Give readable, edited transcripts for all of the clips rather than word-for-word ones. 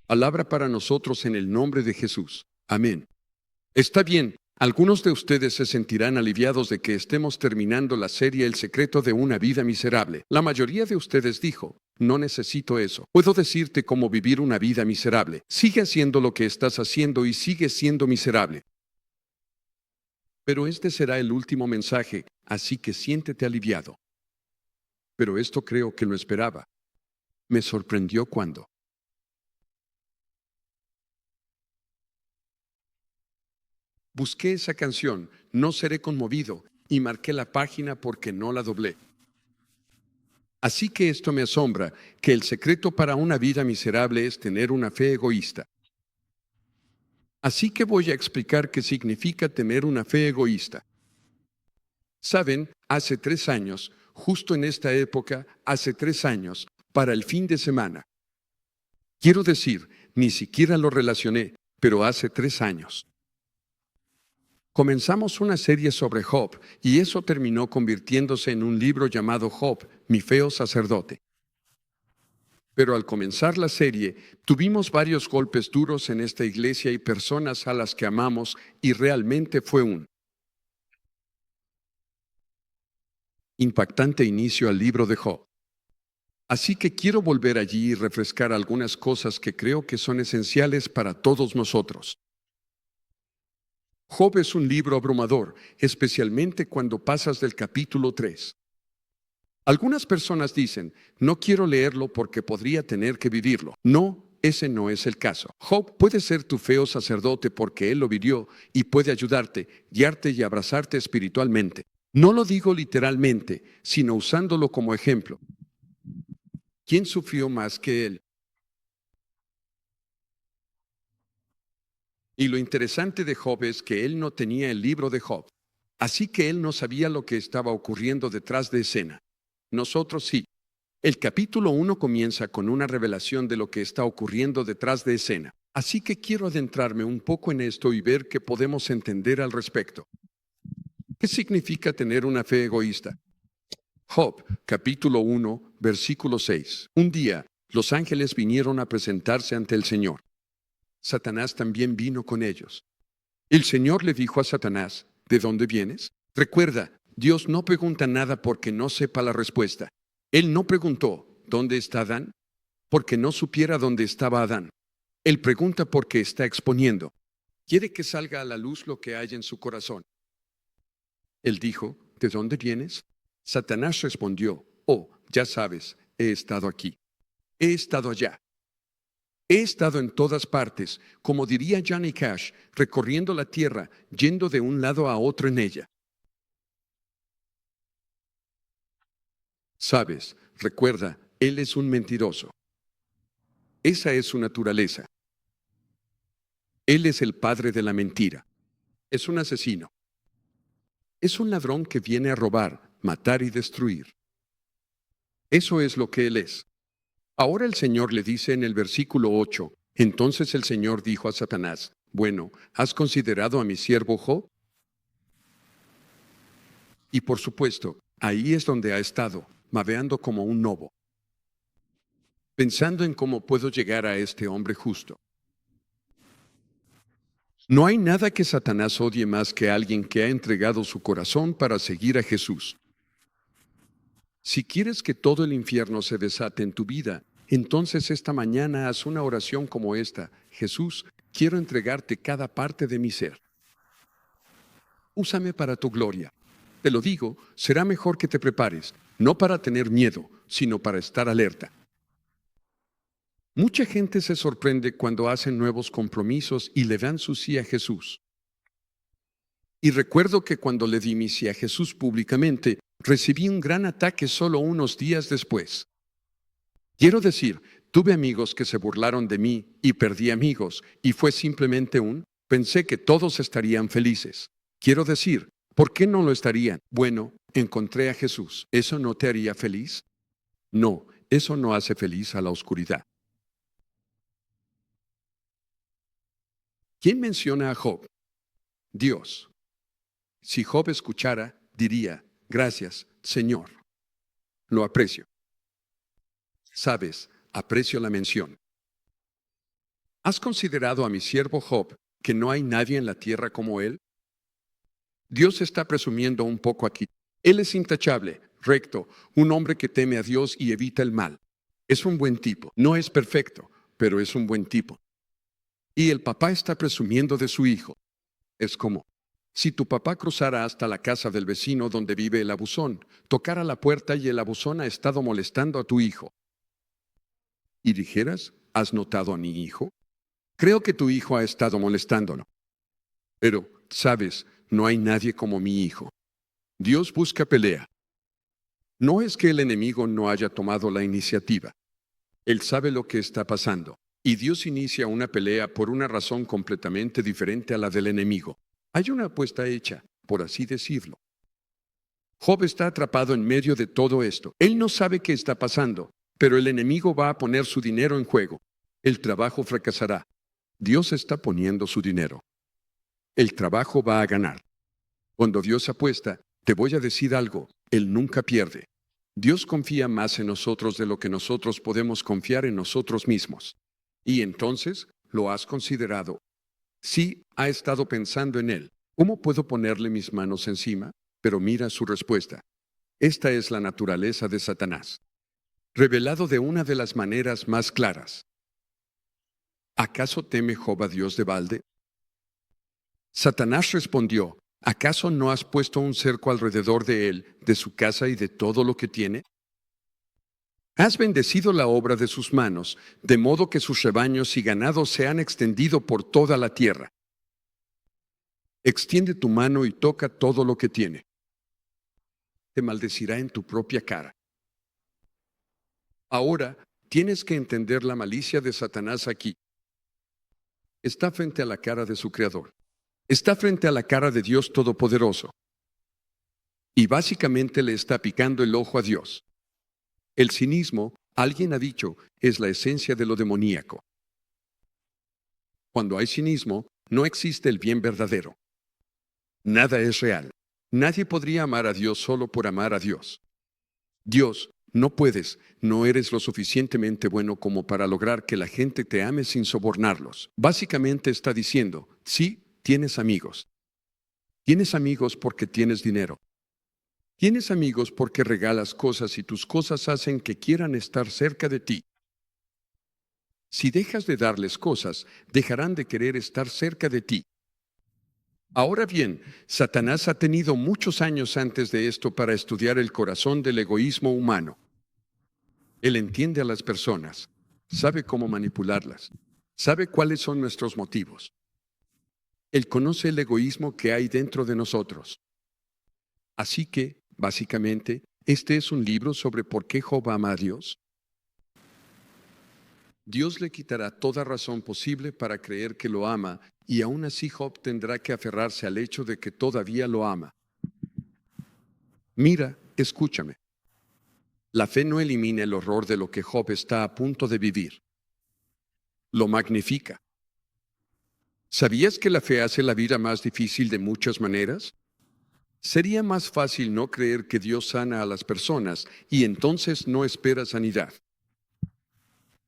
Palabra para nosotros en el nombre de Jesús. Amén. Está bien, algunos de ustedes se sentirán aliviados de que estemos terminando la serie El secreto de una vida miserable. La mayoría de ustedes dijo, no necesito eso. Puedo decirte cómo vivir una vida miserable. Sigue haciendo lo que estás haciendo y sigue siendo miserable. Pero este será el último mensaje, así que siéntete aliviado. Pero esto creo que lo esperaba. Me sorprendió cuando busqué esa canción, No seré conmovido, y marqué la página porque no la doblé. Así que esto me asombra, que el secreto para una vida miserable es tener una fe egoísta. Así que voy a explicar qué significa tener una fe egoísta. Saben, hace 3 años, justo en esta época, hace 3 años, para el fin de semana. Quiero decir, ni siquiera lo relacioné, pero hace 3 años. Comenzamos una serie sobre Job y eso terminó convirtiéndose en un libro llamado Job, mi feo sacerdote. Pero al comenzar la serie, tuvimos varios golpes duros en esta iglesia y personas a las que amamos y realmente fue un impactante inicio al libro de Job. Así que quiero volver allí y refrescar algunas cosas que creo que son esenciales para todos nosotros. Job es un libro abrumador, especialmente cuando pasas del capítulo 3. Algunas personas dicen, no quiero leerlo porque podría tener que vivirlo. No, ese no es el caso. Job puede ser tu feo sacerdote porque él lo vivió y puede ayudarte, guiarte y abrazarte espiritualmente. No lo digo literalmente, sino usándolo como ejemplo. ¿Quién sufrió más que él? Y lo interesante de Job es que él no tenía el libro de Job. Así que él no sabía lo que estaba ocurriendo detrás de escena. Nosotros sí. El capítulo 1 comienza con una revelación de lo que está ocurriendo detrás de escena. Así que quiero adentrarme un poco en esto y ver qué podemos entender al respecto. ¿Qué significa tener una fe egoísta? Job, capítulo 1, versículo 6. Un día, los ángeles vinieron a presentarse ante el Señor. Satanás también vino con ellos. El Señor le dijo a Satanás, ¿de dónde vienes? Recuerda, Dios no pregunta nada porque no sepa la respuesta. Él no preguntó, ¿dónde está Adán? Porque no supiera dónde estaba Adán. Él pregunta porque está exponiendo. Quiere que salga a la luz lo que hay en su corazón. Él dijo, ¿de dónde vienes? Satanás respondió, oh, ya sabes, he estado aquí. He estado allá. He estado en todas partes, como diría Johnny Cash, recorriendo la tierra, yendo de un lado a otro en ella. Sabes, recuerda, él es un mentiroso. Esa es su naturaleza. Él es el padre de la mentira. Es un asesino. Es un ladrón que viene a robar, matar y destruir. Eso es lo que él es. Ahora el Señor le dice en el versículo 8, entonces el Señor dijo a Satanás, bueno, ¿has considerado a mi siervo Job? Y por supuesto, ahí es donde ha estado, maveando como un lobo, pensando en cómo puedo llegar a este hombre justo. No hay nada que Satanás odie más que alguien que ha entregado su corazón para seguir a Jesús. Si quieres que todo el infierno se desate en tu vida, entonces esta mañana haz una oración como esta. Jesús, quiero entregarte cada parte de mi ser. Úsame para tu gloria. Te lo digo, será mejor que te prepares, no para tener miedo, sino para estar alerta. Mucha gente se sorprende cuando hacen nuevos compromisos y le dan su sí a Jesús. Y recuerdo que cuando le di mi sí a Jesús públicamente, recibí un gran ataque solo unos días después. Quiero decir, tuve amigos que se burlaron de mí y perdí amigos, y fue simplemente pensé que todos estarían felices. Quiero decir, ¿por qué no lo estarían? Bueno, encontré a Jesús. ¿Eso no te haría feliz? No, eso no hace feliz a la oscuridad. ¿Quién menciona a Job? Dios. Si Job escuchara, diría, gracias, Señor. Lo aprecio. Sabes, aprecio la mención. ¿Has considerado a mi siervo Job, que no hay nadie en la tierra como él? Dios está presumiendo un poco aquí. Él es intachable, recto, un hombre que teme a Dios y evita el mal. Es un buen tipo. No es perfecto, pero es un buen tipo. Y el papá está presumiendo de su hijo. Es como si tu papá cruzara hasta la casa del vecino donde vive el abusón, tocara la puerta y el abusón ha estado molestando a tu hijo. Y dijeras, ¿has notado a mi hijo? Creo que tu hijo ha estado molestándolo. Pero, sabes, no hay nadie como mi hijo. Dios busca pelea. No es que el enemigo no haya tomado la iniciativa. Él sabe lo que está pasando. Y Dios inicia una pelea por una razón completamente diferente a la del enemigo. Hay una apuesta hecha, por así decirlo. Job está atrapado en medio de todo esto. Él no sabe qué está pasando, pero el enemigo va a poner su dinero en juego. El trabajo fracasará. Dios está poniendo su dinero. El trabajo va a ganar. Cuando Dios apuesta, te voy a decir algo, Él nunca pierde. Dios confía más en nosotros de lo que nosotros podemos confiar en nosotros mismos. Y entonces, ¿lo has considerado? Sí, ha estado pensando en Él. ¿Cómo puedo ponerle mis manos encima? Pero mira su respuesta. Esta es la naturaleza de Satanás, revelado de una de las maneras más claras. ¿Acaso teme Job a Dios de balde? Satanás respondió, ¿acaso no has puesto un cerco alrededor de él, de su casa y de todo lo que tiene? Has bendecido la obra de sus manos, de modo que sus rebaños y ganados se han extendido por toda la tierra. Extiende tu mano y toca todo lo que tiene. Te maldecirá en tu propia cara. Ahora, tienes que entender la malicia de Satanás aquí. Está frente a la cara de su Creador. Está frente a la cara de Dios Todopoderoso. Y básicamente le está picando el ojo a Dios. El cinismo, alguien ha dicho, es la esencia de lo demoníaco. Cuando hay cinismo, no existe el bien verdadero. Nada es real. Nadie podría amar a Dios solo por amar a Dios. Dios, no puedes, no eres lo suficientemente bueno como para lograr que la gente te ame sin sobornarlos. Básicamente está diciendo, sí, tienes amigos. Tienes amigos porque tienes dinero. Tienes amigos porque regalas cosas y tus cosas hacen que quieran estar cerca de ti. Si dejas de darles cosas, dejarán de querer estar cerca de ti. Ahora bien, Satanás ha tenido muchos años antes de esto para estudiar el corazón del egoísmo humano. Él entiende a las personas, sabe cómo manipularlas, sabe cuáles son nuestros motivos. Él conoce el egoísmo que hay dentro de nosotros. Así que, básicamente, este es un libro sobre por qué Job ama a Dios. Dios le quitará toda razón posible para creer que lo ama, y aún así Job tendrá que aferrarse al hecho de que todavía lo ama. Mira, escúchame. La fe no elimina el horror de lo que Job está a punto de vivir. Lo magnifica. ¿Sabías que la fe hace la vida más difícil de muchas maneras? Sería más fácil no creer que Dios sana a las personas y entonces no espera sanidad.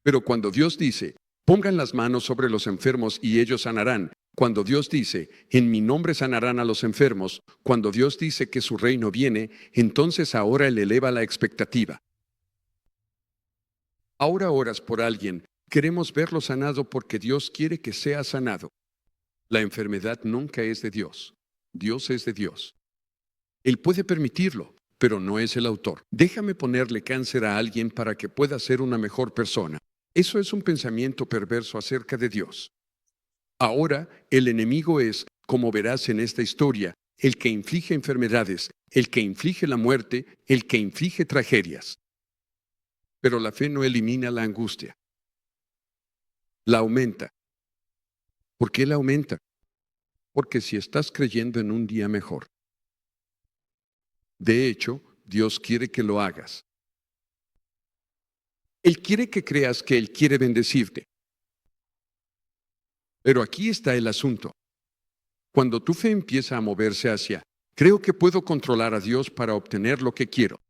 Pero cuando Dios dice, pongan las manos sobre los enfermos y ellos sanarán, cuando Dios dice, en mi nombre sanarán a los enfermos, cuando Dios dice que su reino viene, entonces ahora Él eleva la expectativa. Ahora oras por alguien, queremos verlo sanado porque Dios quiere que sea sanado. La enfermedad nunca es de Dios. Dios es de Dios. Él puede permitirlo, pero no es el autor. Déjame ponerle cáncer a alguien para que pueda ser una mejor persona. Eso es un pensamiento perverso acerca de Dios. Ahora, el enemigo es, como verás en esta historia, el que inflige enfermedades, el que inflige la muerte, el que inflige tragedias. Pero la fe no elimina la angustia. La aumenta. ¿Por qué la aumenta? Porque si estás creyendo en un día mejor. De hecho, Dios quiere que lo hagas. Él quiere que creas que Él quiere bendecirte. Pero aquí está el asunto. Cuando tu fe empieza a moverse hacia, creo que puedo controlar a Dios para obtener lo que quiero.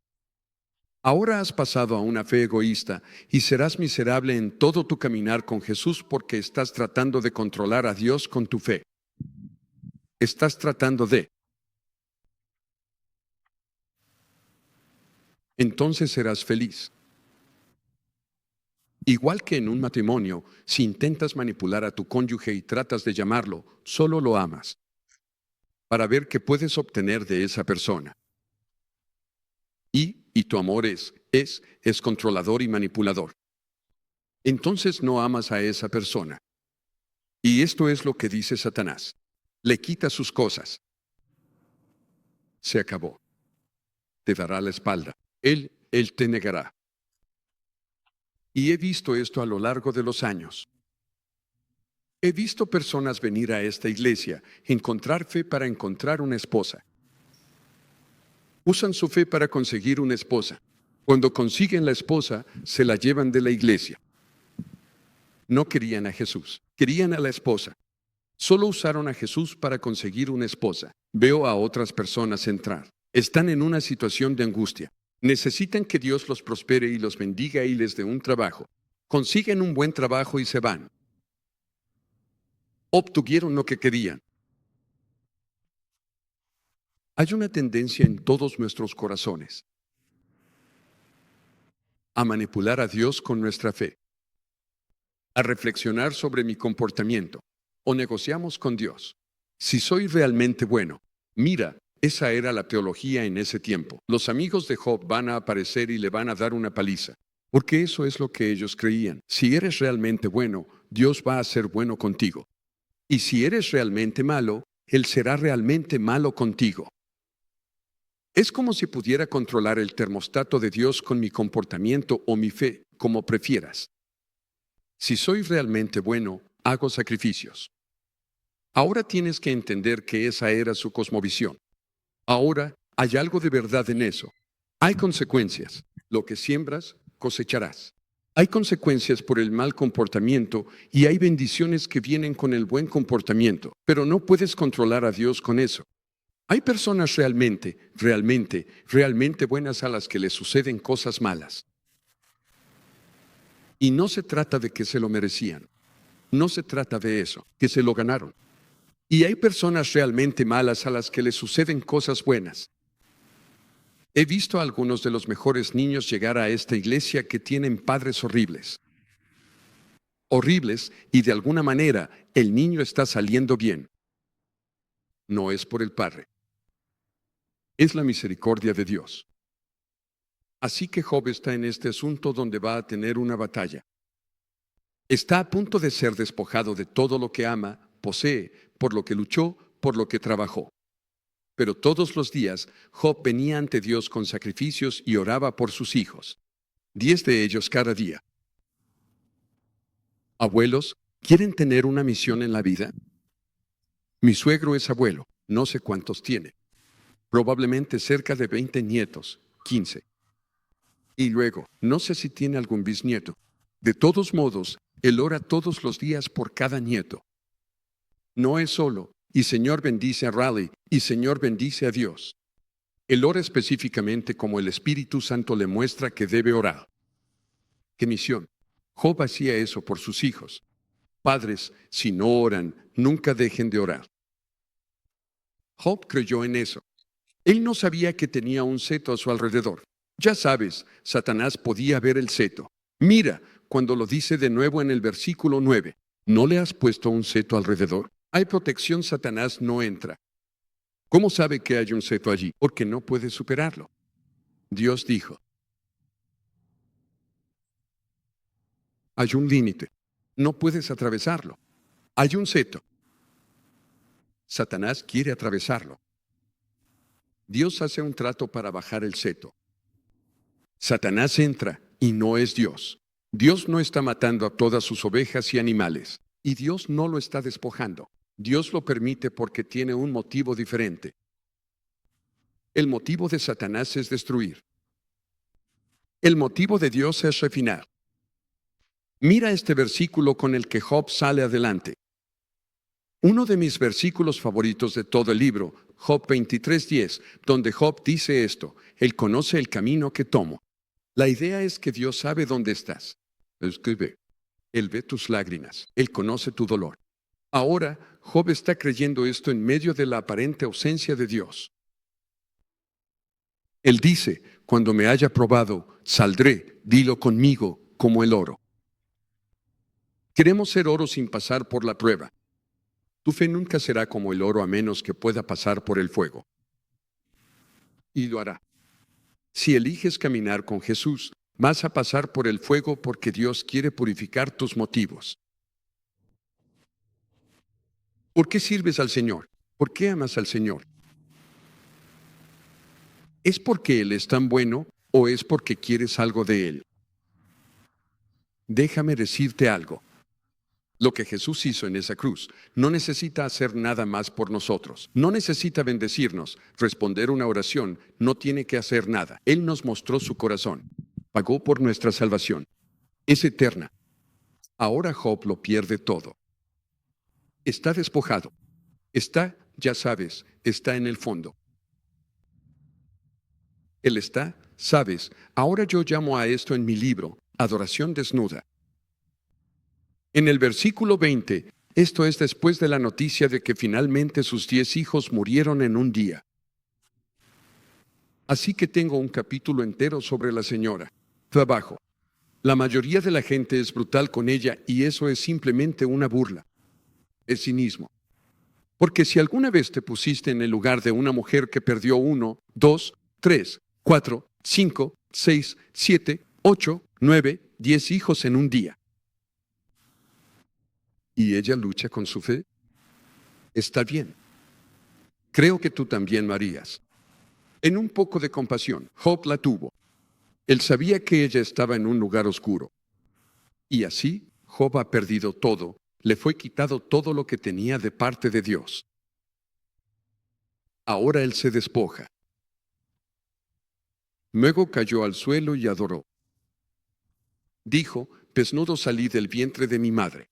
Ahora has pasado a una fe egoísta y serás miserable en todo tu caminar con Jesús porque estás tratando de controlar a Dios con tu fe. Estás tratando de. Entonces serás feliz. Igual que en un matrimonio, si intentas manipular a tu cónyuge y tratas de llamarlo, solo lo amas, para ver qué puedes obtener de esa persona. Y tu amor es controlador y manipulador. Entonces no amas a esa persona. Y esto es lo que dice Satanás. Le quita sus cosas. Se acabó. Te dará la espalda. Él te negará. Y he visto esto a lo largo de los años. He visto personas venir a esta iglesia, encontrar fe para encontrar una esposa. Usan su fe para conseguir una esposa. Cuando consiguen la esposa, se la llevan de la iglesia. No querían a Jesús, querían a la esposa. Solo usaron a Jesús para conseguir una esposa. Veo a otras personas entrar. Están en una situación de angustia. Necesitan que Dios los prospere y los bendiga y les dé un trabajo. Consiguen un buen trabajo y se van. Obtuvieron lo que querían. Hay una tendencia en todos nuestros corazones a manipular a Dios con nuestra fe, a reflexionar sobre mi comportamiento, o negociamos con Dios. Si soy realmente bueno, mira, esa era la teología en ese tiempo. Los amigos de Job van a aparecer y le van a dar una paliza, porque eso es lo que ellos creían. Si eres realmente bueno, Dios va a ser bueno contigo. Y si eres realmente malo, Él será realmente malo contigo. Es como si pudiera controlar el termostato de Dios con mi comportamiento o mi fe, como prefieras. Si soy realmente bueno, hago sacrificios. Ahora tienes que entender que esa era su cosmovisión. Ahora hay algo de verdad en eso. Hay consecuencias. Lo que siembras, cosecharás. Hay consecuencias por el mal comportamiento y hay bendiciones que vienen con el buen comportamiento, pero no puedes controlar a Dios con eso. Hay personas realmente buenas a las que les suceden cosas malas. Y no se trata de que se lo merecían. No se trata de eso, que se lo ganaron. Y hay personas realmente malas a las que les suceden cosas buenas. He visto a algunos de los mejores niños llegar a esta iglesia que tienen padres horribles. Horribles, y de alguna manera el niño está saliendo bien. No es por el padre. Es la misericordia de Dios. Así que Job está en este asunto donde va a tener una batalla. Está a punto de ser despojado de todo lo que ama, posee, por lo que luchó, por lo que trabajó. Pero todos los días, Job venía ante Dios con sacrificios y oraba por sus hijos. 10 de ellos cada día. Abuelos, ¿quieren tener una misión en la vida? Mi suegro es abuelo, no sé cuántos tiene. Probablemente cerca de 20 nietos, 15. Y luego, no sé si tiene algún bisnieto. De todos modos, él ora todos los días por cada nieto. No es solo, y Señor bendice a Raleigh, y Señor bendice a Dios. Él ora específicamente como el Espíritu Santo le muestra que debe orar. ¿Qué misión? Job hacía eso por sus hijos. Padres, si no oran, nunca dejen de orar. Job creyó en eso. Él no sabía que tenía un seto a su alrededor. Ya sabes, Satanás podía ver el seto. Mira, cuando lo dice de nuevo en el versículo 9, ¿no le has puesto un seto alrededor? Hay protección, Satanás no entra. ¿Cómo sabe que hay un seto allí? Porque no puede superarlo. Dios dijo, hay un límite. No puedes atravesarlo. Hay un seto. Satanás quiere atravesarlo. Dios hace un trato para bajar el seto. Satanás entra y no es Dios. Dios no está matando a todas sus ovejas y animales. Y Dios no lo está despojando. Dios lo permite porque tiene un motivo diferente. El motivo de Satanás es destruir. El motivo de Dios es refinar. Mira este versículo con el que Job sale adelante. Uno de mis versículos favoritos de todo el libro, Job 23:10, donde Job dice esto: Él conoce el camino que tomo. La idea es que Dios sabe dónde estás. Es que ve. Él ve tus lágrimas. Él conoce tu dolor. Ahora, Job está creyendo esto en medio de la aparente ausencia de Dios. Él dice, cuando me haya probado, saldré, dilo conmigo, como el oro. Queremos ser oro sin pasar por la prueba. Tu fe nunca será como el oro a menos que pueda pasar por el fuego. Y lo hará. Si eliges caminar con Jesús, vas a pasar por el fuego porque Dios quiere purificar tus motivos. ¿Por qué sirves al Señor? ¿Por qué amas al Señor? ¿Es porque Él es tan bueno o es porque quieres algo de Él? Déjame decirte algo. Lo que Jesús hizo en esa cruz no necesita hacer nada más por nosotros. No necesita bendecirnos, responder una oración, no tiene que hacer nada. Él nos mostró su corazón. Pagó por nuestra salvación. Es eterna. Ahora Job lo pierde todo. Está despojado. Está, ya sabes, está en el fondo. Él está, sabes, ahora yo llamo a esto en mi libro, adoración desnuda. En el versículo 20, esto es después de la noticia de que finalmente sus 10 hijos murieron en un día. Así que tengo un capítulo entero sobre la señora. Trabajo. La mayoría de la gente es brutal con ella y eso es simplemente una burla. Es cinismo. Porque si alguna vez te pusiste en el lugar de una mujer que perdió 1, 2, 3, 4, 5, 6, 7, 8, 9, 10 hijos en un día. ¿Y ella lucha con su fe? Está bien. Creo que tú también lo harías. En un poco de compasión, Job la tuvo. Él sabía que ella estaba en un lugar oscuro. Y así, Job ha perdido todo, le fue quitado todo lo que tenía de parte de Dios. Ahora él se despoja. Luego cayó al suelo y adoró. Dijo, desnudo salí del vientre de mi madre.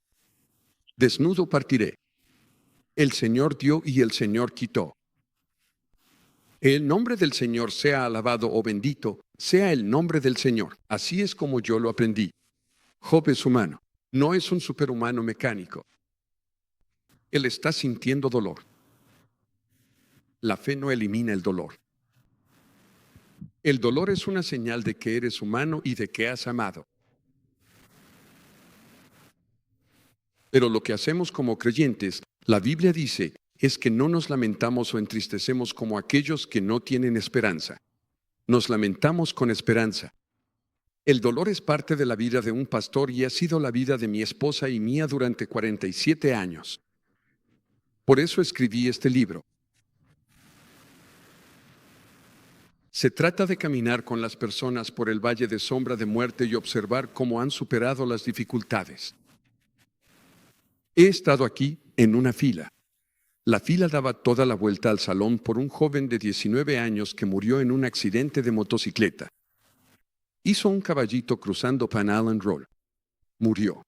Desnudo partiré. El Señor dio y el Señor quitó. El nombre del Señor sea alabado o bendito, sea el nombre del Señor. Así es como yo lo aprendí. Job es humano, no es un superhumano mecánico. Él está sintiendo dolor. La fe no elimina el dolor. El dolor es una señal de que eres humano y de que has amado. Pero lo que hacemos como creyentes, la Biblia dice, es que no nos lamentamos o entristecemos como aquellos que no tienen esperanza. Nos lamentamos con esperanza. El dolor es parte de la vida de un pastor y ha sido la vida de mi esposa y mía durante 47 años. Por eso escribí este libro. Se trata de caminar con las personas por el valle de sombra de muerte y observar cómo han superado las dificultades. He estado aquí en una fila. La fila daba toda la vuelta al salón por un joven de 19 años que murió en un accidente de motocicleta. Hizo un caballito cruzando Pan Island Road. Murió.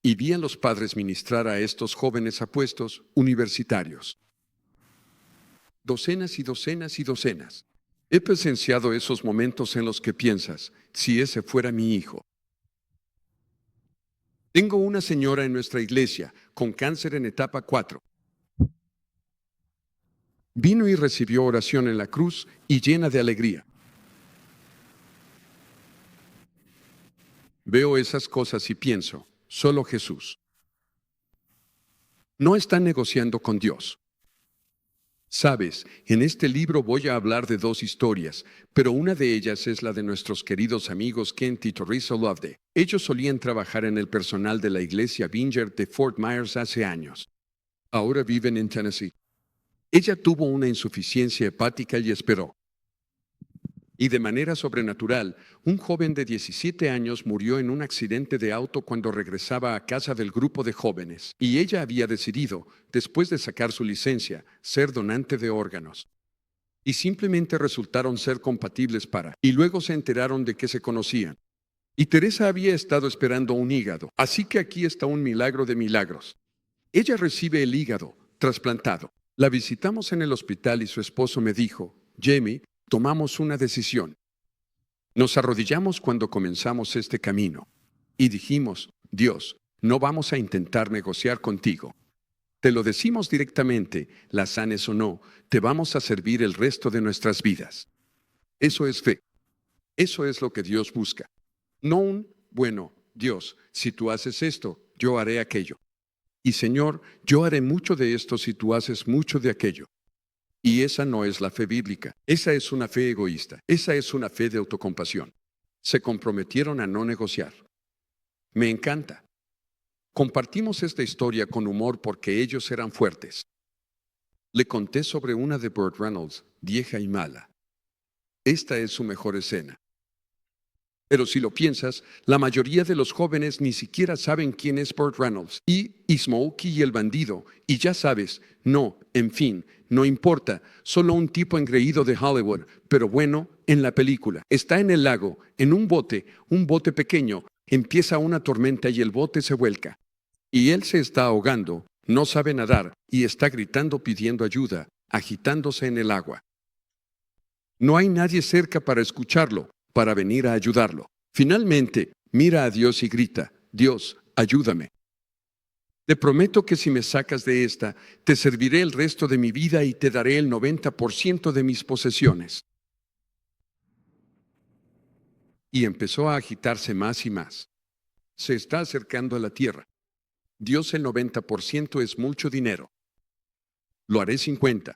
Y vi a los padres ministrar a estos jóvenes apuestos universitarios. Docenas y docenas y docenas. He presenciado esos momentos en los que piensas, si ese fuera mi hijo. Tengo una señora en nuestra iglesia con cáncer en etapa 4. Vino y recibió oración en la cruz y llena de alegría. Veo esas cosas y pienso, solo Jesús. No está negociando con Dios. Sabes, en este libro voy a hablar de 2 historias, pero una de ellas es la de nuestros queridos amigos Kent y Teresa Loveday. Ellos solían trabajar en el personal de la iglesia Vineyard de Fort Myers hace años. Ahora viven en Tennessee. Ella tuvo una insuficiencia hepática y esperó. Y de manera sobrenatural, un joven de 17 años murió en un accidente de auto cuando regresaba a casa del grupo de jóvenes. Y ella había decidido, después de sacar su licencia, ser donante de órganos. Y simplemente resultaron ser compatibles y luego se enteraron de que se conocían. Y Teresa había estado esperando un hígado. Así que aquí está un milagro de milagros. Ella recibe el hígado trasplantado. La visitamos en el hospital y su esposo me dijo, Jamie, tomamos una decisión. Nos arrodillamos cuando comenzamos este camino y dijimos, Dios, no vamos a intentar negociar contigo. Te lo decimos directamente, la sanes o no, te vamos a servir el resto de nuestras vidas. Eso es fe. Eso es lo que Dios busca. No bueno, Dios, si tú haces esto, yo haré aquello. Y Señor, yo haré mucho de esto si tú haces mucho de aquello. Y esa no es la fe bíblica. Esa es una fe egoísta. Esa es una fe de autocompasión. Se comprometieron a no negociar. Me encanta. Compartimos esta historia con humor porque ellos eran fuertes. Le conté sobre una de Burt Reynolds, vieja y mala. Esta es su mejor escena. Pero si lo piensas, la mayoría de los jóvenes ni siquiera saben quién es Burt Reynolds y Smokey y el bandido. Y ya sabes, no, en fin, no importa, solo un tipo engreído de Hollywood, pero bueno, en la película. Está en el lago, en un bote pequeño, empieza una tormenta y el bote se vuelca. Y él se está ahogando, no sabe nadar y está gritando pidiendo ayuda, agitándose en el agua. No hay nadie cerca para escucharlo, para venir a ayudarlo. Finalmente, mira a Dios y grita, Dios, ayúdame. Te prometo que si me sacas de esta, te serviré el resto de mi vida y te daré el 90% de mis posesiones. Y empezó a agitarse más y más. Se está acercando a la tierra. Dios, el 90% es mucho dinero. Lo haré 50.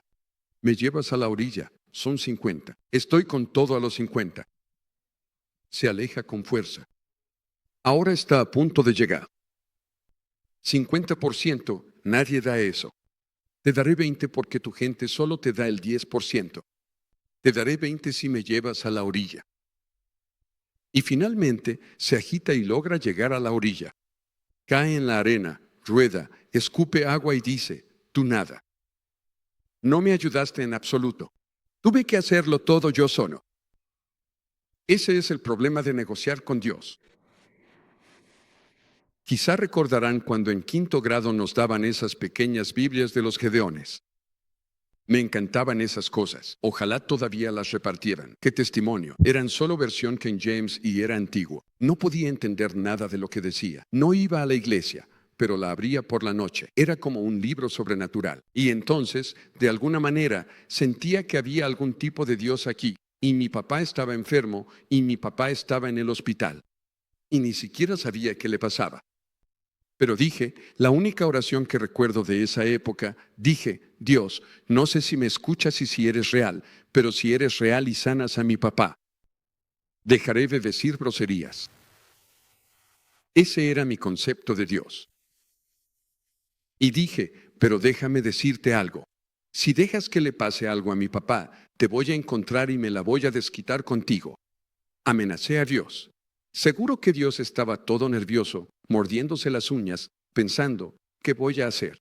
Me llevas a la orilla. Son 50. Estoy con todo a los 50. Se aleja con fuerza. Ahora está a punto de llegar. 50%, nadie da eso. Te daré 20 porque tu gente solo te da el 10%. Te daré 20 si me llevas a la orilla. Y finalmente se agita y logra llegar a la orilla. Cae en la arena, rueda, escupe agua y dice, tú nada. No me ayudaste en absoluto. Tuve que hacerlo todo yo solo. Ese es el problema de negociar con Dios. Quizá recordarán cuando en 5º grado nos daban esas pequeñas Biblias de los Gedeones. Me encantaban esas cosas. Ojalá todavía las repartieran. ¡Qué testimonio! Eran solo versión King James y era antiguo. No podía entender nada de lo que decía. No iba a la iglesia, pero la abría por la noche. Era como un libro sobrenatural. Y entonces, de alguna manera, sentía que había algún tipo de Dios aquí. Y mi papá estaba enfermo y mi papá estaba en el hospital. Y ni siquiera sabía qué le pasaba. Pero dije, la única oración que recuerdo de esa época, dije, Dios, no sé si me escuchas y si eres real, pero si eres real y sanas a mi papá, dejaré de decir groserías. Ese era mi concepto de Dios. Y dije, pero déjame decirte algo. Si dejas que le pase algo a mi papá, te voy a encontrar y me la voy a desquitar contigo. Amenacé a Dios. Seguro que Dios estaba todo nervioso, mordiéndose las uñas, pensando, ¿qué voy a hacer?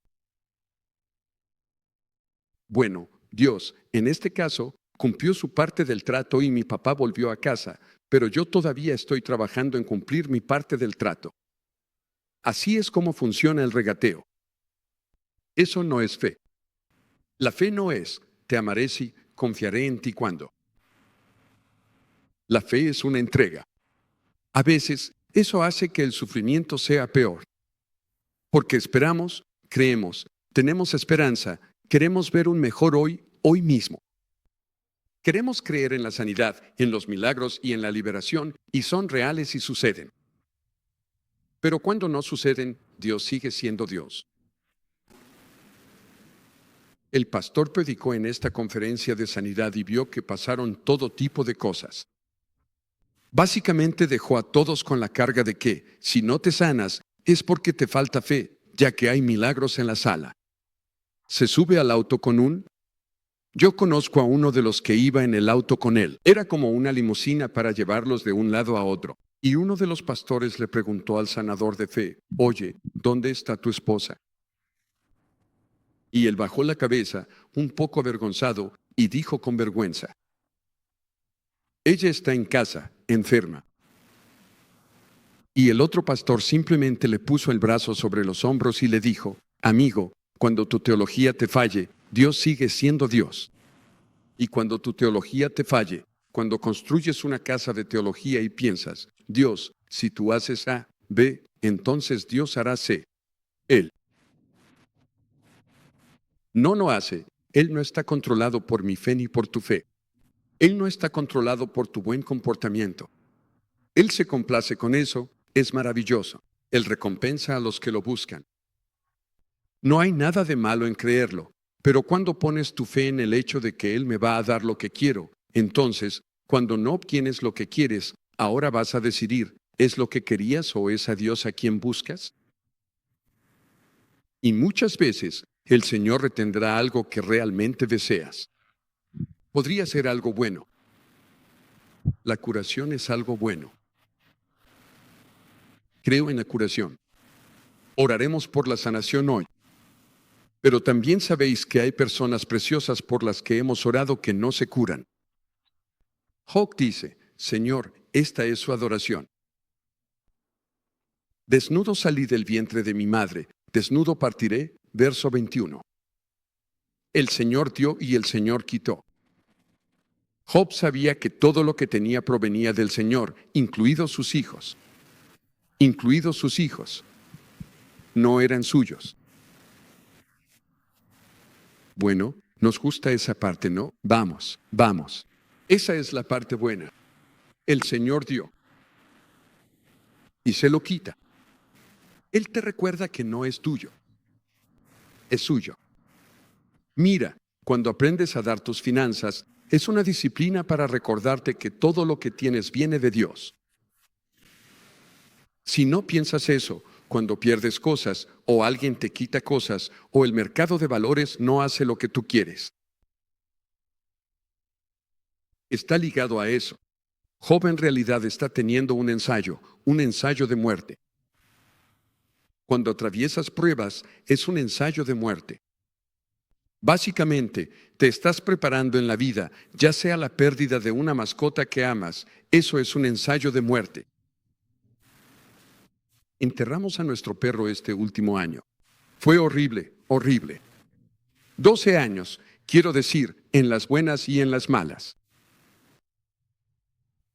Bueno, Dios, en este caso, cumplió su parte del trato y mi papá volvió a casa, pero yo todavía estoy trabajando en cumplir mi parte del trato. Así es como funciona el regateo. Eso no es fe. La fe no es, te amaré si, confiaré en ti cuando. La fe es una entrega. A veces, eso hace que el sufrimiento sea peor. Porque esperamos, creemos, tenemos esperanza, queremos ver un mejor hoy, hoy mismo. Queremos creer en la sanidad, en los milagros y en la liberación, y son reales y suceden. Pero cuando no suceden, Dios sigue siendo Dios. El pastor predicó en esta conferencia de sanidad y vio que pasaron todo tipo de cosas. Básicamente dejó a todos con la carga de que, si no te sanas, es porque te falta fe, ya que hay milagros en la sala. Se sube al auto con un... Yo conozco a uno de los que iba en el auto con él. Era como una limusina para llevarlos de un lado a otro. Y uno de los pastores le preguntó al sanador de fe, oye, ¿dónde está tu esposa? Y él bajó la cabeza, un poco avergonzado, y dijo con vergüenza, ella está en casa, enferma. Y el otro pastor simplemente le puso el brazo sobre los hombros y le dijo, amigo, cuando tu teología te falle, Dios sigue siendo Dios. Y cuando tu teología te falle, Cuando construyes una casa de teología y piensas, Dios, si tú haces A, B, entonces Dios hará C. Él no hace. Él no está controlado por mi fe ni por tu fe. Él no está controlado por tu buen comportamiento. Él se complace con eso, es maravilloso. Él recompensa a los que lo buscan. No hay nada de malo en creerlo, pero cuando pones tu fe en el hecho de que Él me va a dar lo que quiero, entonces, cuando no obtienes lo que quieres, ahora vas a decidir, ¿es lo que querías o es a Dios a quien buscas? Y muchas veces, el Señor retendrá algo que realmente deseas. Podría ser algo bueno. La curación es algo bueno. Creo en la curación. Oraremos por la sanación hoy. Pero también sabéis que hay personas preciosas por las que hemos orado que no se curan. Job dice, Señor, esta es su adoración. Desnudo salí del vientre de mi madre, desnudo partiré, verso 21. El Señor dio y el Señor quitó. Job sabía que todo lo que tenía provenía del Señor, incluidos sus hijos. Incluidos sus hijos. No eran suyos. Bueno, nos gusta esa parte, ¿no? Vamos, vamos. Esa es la parte buena. El Señor dio. Y se lo quita. Él te recuerda que no es tuyo. Es suyo. Mira, cuando aprendes a dar tus finanzas, es una disciplina para recordarte que todo lo que tienes viene de Dios. Si no piensas eso, cuando pierdes cosas, o alguien te quita cosas, o el mercado de valores no hace lo que tú quieres. Está ligado a eso. Job en realidad está teniendo un ensayo de muerte. Cuando atraviesas pruebas, es un ensayo de muerte. Básicamente, te estás preparando en la vida, ya sea la pérdida de una mascota que amas, eso es un ensayo de muerte. Enterramos a nuestro perro este último año. Fue horrible, horrible. 12 años, quiero decir, en las buenas y en las malas.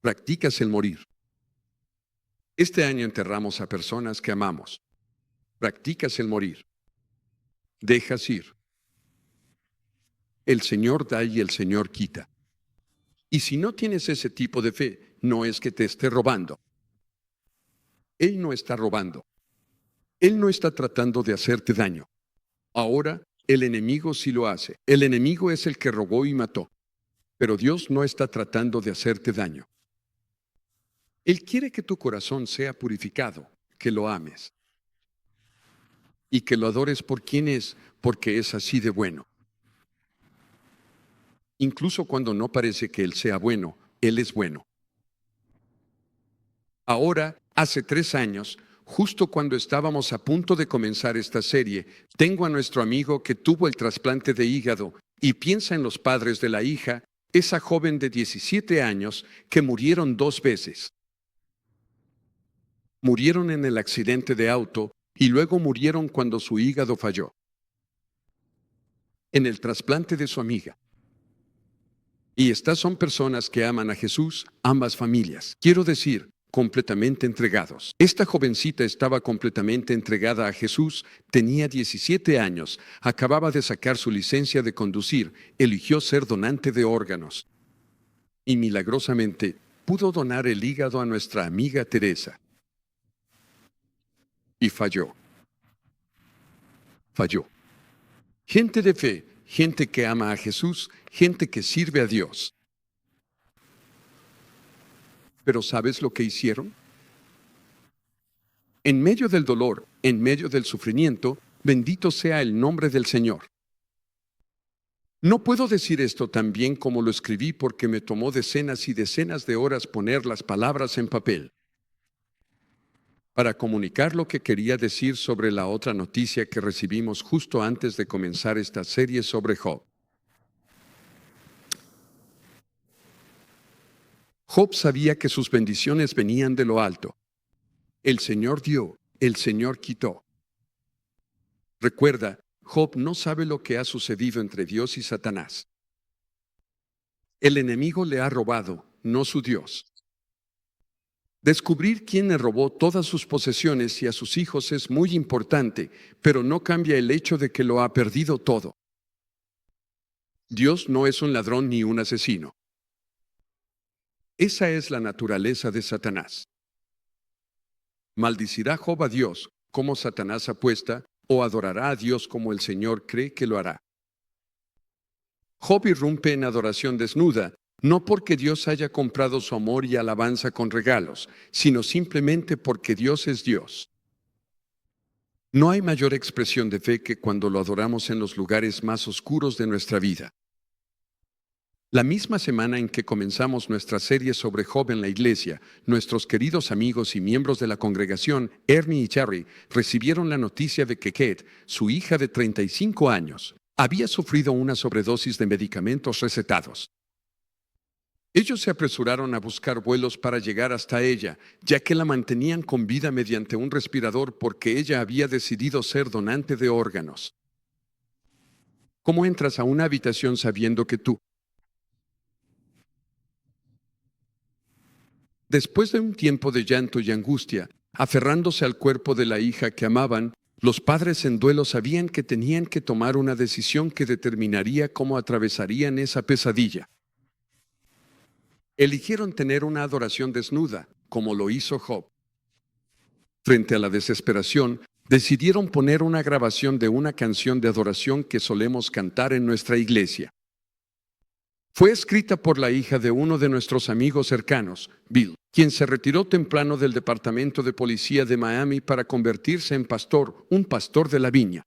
Practicas el morir. Este año enterramos a personas que amamos. Practicas el morir. Dejas ir. El Señor da y el Señor quita. Y si no tienes ese tipo de fe, no es que te esté robando. Él no está robando. Él no está tratando de hacerte daño. Ahora, el enemigo sí lo hace. El enemigo es el que robó y mató. Pero Dios no está tratando de hacerte daño. Él quiere que tu corazón sea purificado, que lo ames. Y que lo adores por quien es, porque es así de bueno. Incluso cuando no parece que Él sea bueno, Él es bueno. Ahora, hace 3 años, justo cuando estábamos a punto de comenzar esta serie, tengo a nuestro amigo que tuvo el trasplante de hígado y piensa en los padres de la hija, esa joven de 17 años que murieron 2 veces. Murieron en el accidente de auto y luego murieron cuando su hígado falló. En el trasplante de su amiga. Y estas son personas que aman a Jesús, ambas familias. Quiero decir, completamente entregados. Esta jovencita estaba completamente entregada a Jesús, tenía 17 años, acababa de sacar su licencia de conducir, eligió ser donante de órganos. Y milagrosamente pudo donar el hígado a nuestra amiga Teresa. Y falló. Falló. Gente de fe, gente que ama a Jesús, gente que sirve a Dios. Pero ¿sabes lo que hicieron? En medio del dolor, en medio del sufrimiento, bendito sea el nombre del Señor. No puedo decir esto tan bien como lo escribí porque me tomó decenas y decenas de horas poner las palabras en papel. Para comunicar lo que quería decir sobre la otra noticia que recibimos justo antes de comenzar esta serie sobre Job. Job sabía que sus bendiciones venían de lo alto. El Señor dio, el Señor quitó. Recuerda, Job no sabe lo que ha sucedido entre Dios y Satanás. El enemigo le ha robado, no su Dios. Descubrir quién le robó todas sus posesiones y a sus hijos es muy importante, pero no cambia el hecho de que lo ha perdido todo. Dios no es un ladrón ni un asesino. Esa es la naturaleza de Satanás. ¿Maldicirá Job a Dios como Satanás apuesta o adorará a Dios como el Señor cree que lo hará? Job irrumpe en adoración desnuda, no porque Dios haya comprado su amor y alabanza con regalos, sino simplemente porque Dios es Dios. No hay mayor expresión de fe que cuando lo adoramos en los lugares más oscuros de nuestra vida. La misma semana en que comenzamos nuestra serie sobre Job en la iglesia, nuestros queridos amigos y miembros de la congregación, Ernie y Jerry, recibieron la noticia de que Kate, su hija de 35 años, había sufrido una sobredosis de medicamentos recetados. Ellos se apresuraron a buscar vuelos para llegar hasta ella, ya que la mantenían con vida mediante un respirador porque ella había decidido ser donante de órganos. ¿Cómo entras a una habitación sabiendo que tú? Después de un tiempo de llanto y angustia, aferrándose al cuerpo de la hija que amaban, los padres en duelo sabían que tenían que tomar una decisión que determinaría cómo atravesarían esa pesadilla. Eligieron tener una adoración desnuda, como lo hizo Job. Frente a la desesperación, decidieron poner una grabación de una canción de adoración que solemos cantar en nuestra iglesia. Fue escrita por la hija de uno de nuestros amigos cercanos, Bill, quien se retiró temprano del departamento de policía de Miami para convertirse en pastor, un pastor de la viña.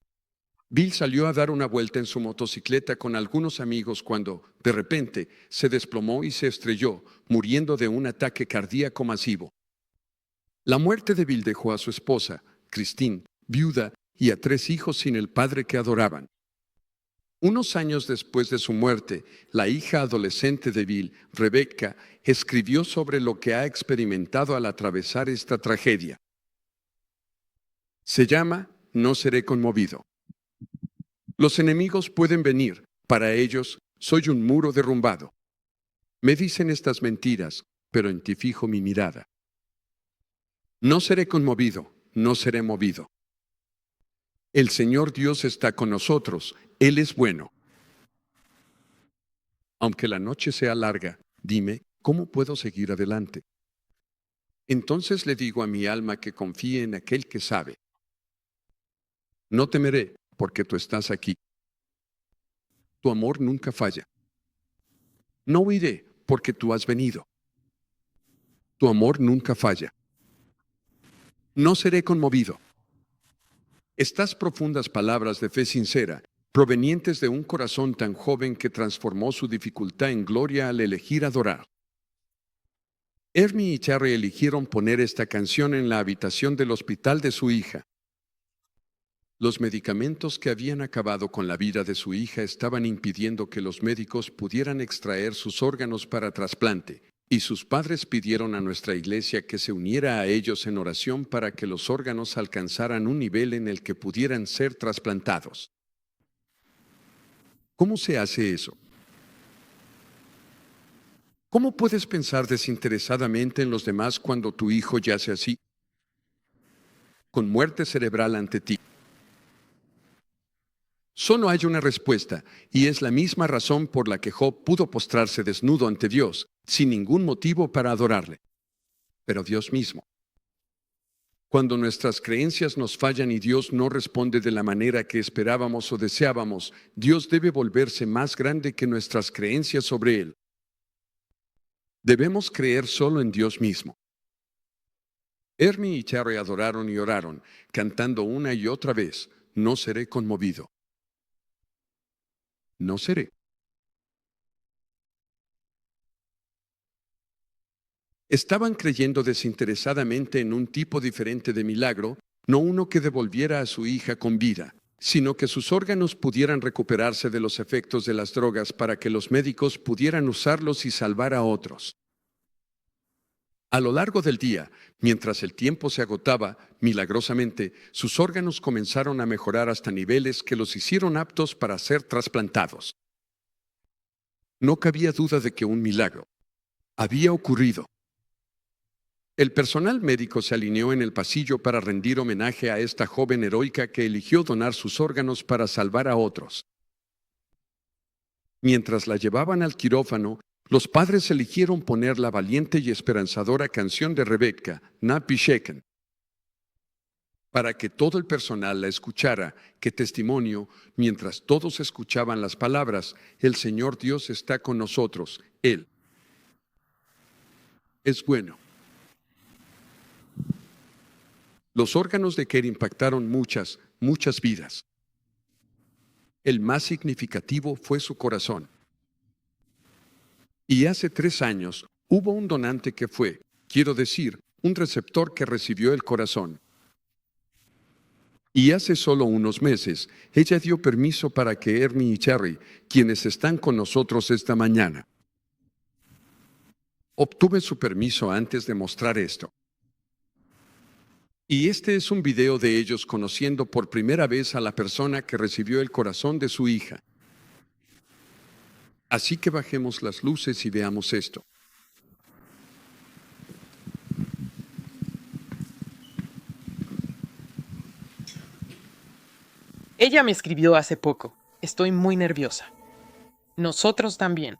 Bill salió a dar una vuelta en su motocicleta con algunos amigos cuando, de repente, se desplomó y se estrelló, muriendo de un ataque cardíaco masivo. La muerte de Bill dejó a su esposa, Christine, viuda, y a 3 hijos sin el padre que adoraban. Unos años después de su muerte, la hija adolescente de Bill, Rebecca, escribió sobre lo que ha experimentado al atravesar esta tragedia. Se llama No seré conmovido. Los enemigos pueden venir, para ellos soy un muro derrumbado. Me dicen estas mentiras, pero en ti fijo mi mirada. No seré conmovido, no seré movido. El Señor Dios está con nosotros, Él es bueno. Aunque la noche sea larga, dime, ¿cómo puedo seguir adelante? Entonces le digo a mi alma que confíe en aquel que sabe. No temeré, porque tú estás aquí. Tu amor nunca falla. No huiré, porque tú has venido. Tu amor nunca falla. No seré conmovido. Estas profundas palabras de fe sincera, provenientes de un corazón tan joven que transformó su dificultad en gloria al elegir adorar. Ernie y Charlie eligieron poner esta canción en la habitación del hospital de su hija. Los medicamentos que habían acabado con la vida de su hija estaban impidiendo que los médicos pudieran extraer sus órganos para trasplante, y sus padres pidieron a nuestra iglesia que se uniera a ellos en oración para que los órganos alcanzaran un nivel en el que pudieran ser trasplantados. ¿Cómo se hace eso? ¿Cómo puedes pensar desinteresadamente en los demás cuando tu hijo yace así, con muerte cerebral ante ti? Solo hay una respuesta, y es la misma razón por la que Job pudo postrarse desnudo ante Dios, sin ningún motivo para adorarle. Pero Dios mismo. Cuando nuestras creencias nos fallan y Dios no responde de la manera que esperábamos o deseábamos, Dios debe volverse más grande que nuestras creencias sobre Él. Debemos creer solo en Dios mismo. Ernie y Charlie adoraron y oraron, cantando una y otra vez, no seré conmovido. No seré. Estaban creyendo desinteresadamente en un tipo diferente de milagro, no uno que devolviera a su hija con vida, sino que sus órganos pudieran recuperarse de los efectos de las drogas para que los médicos pudieran usarlos y salvar a otros. A lo largo del día, mientras el tiempo se agotaba, milagrosamente, sus órganos comenzaron a mejorar hasta niveles que los hicieron aptos para ser trasplantados. No cabía duda de que un milagro había ocurrido. El personal médico se alineó en el pasillo para rendir homenaje a esta joven heroica que eligió donar sus órganos para salvar a otros. Mientras la llevaban al quirófano, los padres eligieron poner la valiente y esperanzadora canción de Rebecca, Not Be Shaken, para que todo el personal la escuchara, que testimonio, mientras todos escuchaban las palabras, el Señor Dios está con nosotros, Él es bueno. Los órganos de Kerry impactaron muchas vidas. El más significativo fue su corazón. Y hace 3 años hubo un donante que fue, quiero decir, un receptor que recibió el corazón. Y hace solo unos meses, ella dio permiso para que Ernie y Cherry, quienes están con nosotros esta mañana. Obtuve su permiso antes de mostrar esto. Y este es un video de ellos conociendo por primera vez a la persona que recibió el corazón de su hija. Así que bajemos las luces y veamos esto. Ella me escribió hace poco. Estoy muy nerviosa. Nosotros también.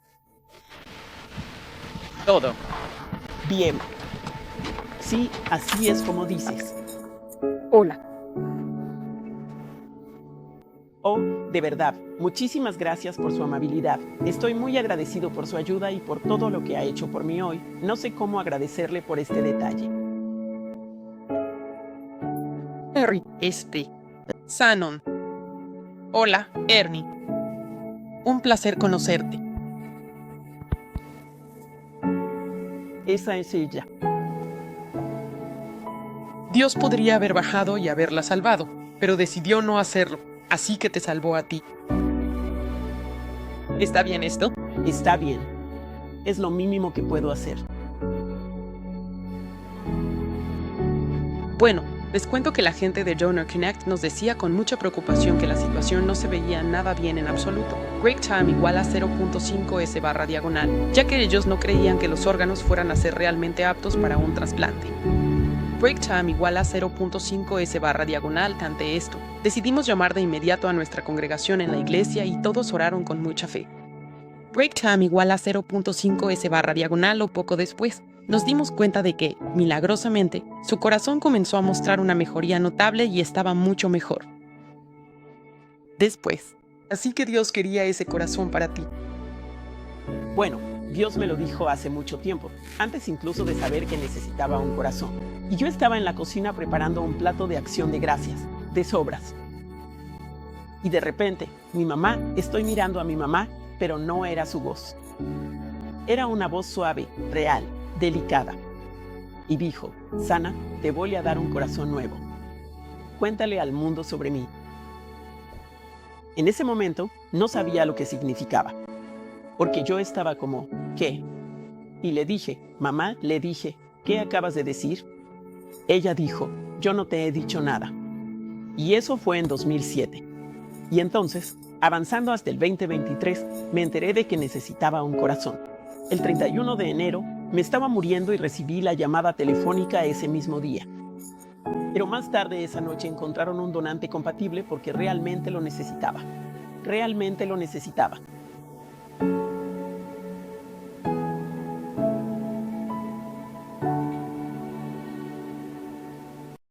Todo. Bien. Sí, así es como dices. Hola. Oh, de verdad, muchísimas gracias por su amabilidad. Estoy muy agradecido por su ayuda y por todo lo que ha hecho por mí hoy. No sé cómo agradecerle por este detalle. Harry, Shannon. Hola, Ernie. Un placer conocerte. Esa es ella. Dios podría haber bajado y haberla salvado, pero decidió no hacerlo, así que te salvó a ti. ¿Está bien esto? Está bien. Es lo mínimo que puedo hacer. Bueno, les cuento que la gente de Donor Connect nos decía con mucha preocupación que la situación no se veía nada bien en absoluto. Break time igual a 0.5 S/diagonal, ya que ellos no creían que los órganos fueran a ser realmente aptos para un trasplante. Break time igual a 0.5 S/diagonal. Ante esto, decidimos llamar de inmediato a nuestra congregación en la iglesia y todos oraron con mucha fe. Break time igual a 0.5 S/diagonal o poco después, nos dimos cuenta de que, milagrosamente, su corazón comenzó a mostrar una mejoría notable y estaba mucho mejor. Después, así que Dios quería ese corazón para ti. Bueno, Dios me lo dijo hace mucho tiempo, antes incluso de saber que necesitaba un corazón. Y yo estaba en la cocina preparando un plato de acción de gracias, de sobras. Y de repente, estoy mirando a mi mamá, pero no era su voz. Era una voz suave, real, delicada. Y dijo, Sana, te voy a dar un corazón nuevo. Cuéntale al mundo sobre mí. En ese momento, no sabía lo que significaba. Porque yo estaba como, ¿qué? Y le dije, mamá, ¿qué acabas de decir? Ella dijo, yo no te he dicho nada. Y eso fue en 2007. Y entonces, avanzando hasta el 2023, me enteré de que necesitaba un corazón. El 31 de enero, me estaba muriendo y recibí la llamada telefónica ese mismo día. Pero más tarde esa noche encontraron un donante compatible porque realmente lo necesitaba. Realmente lo necesitaba.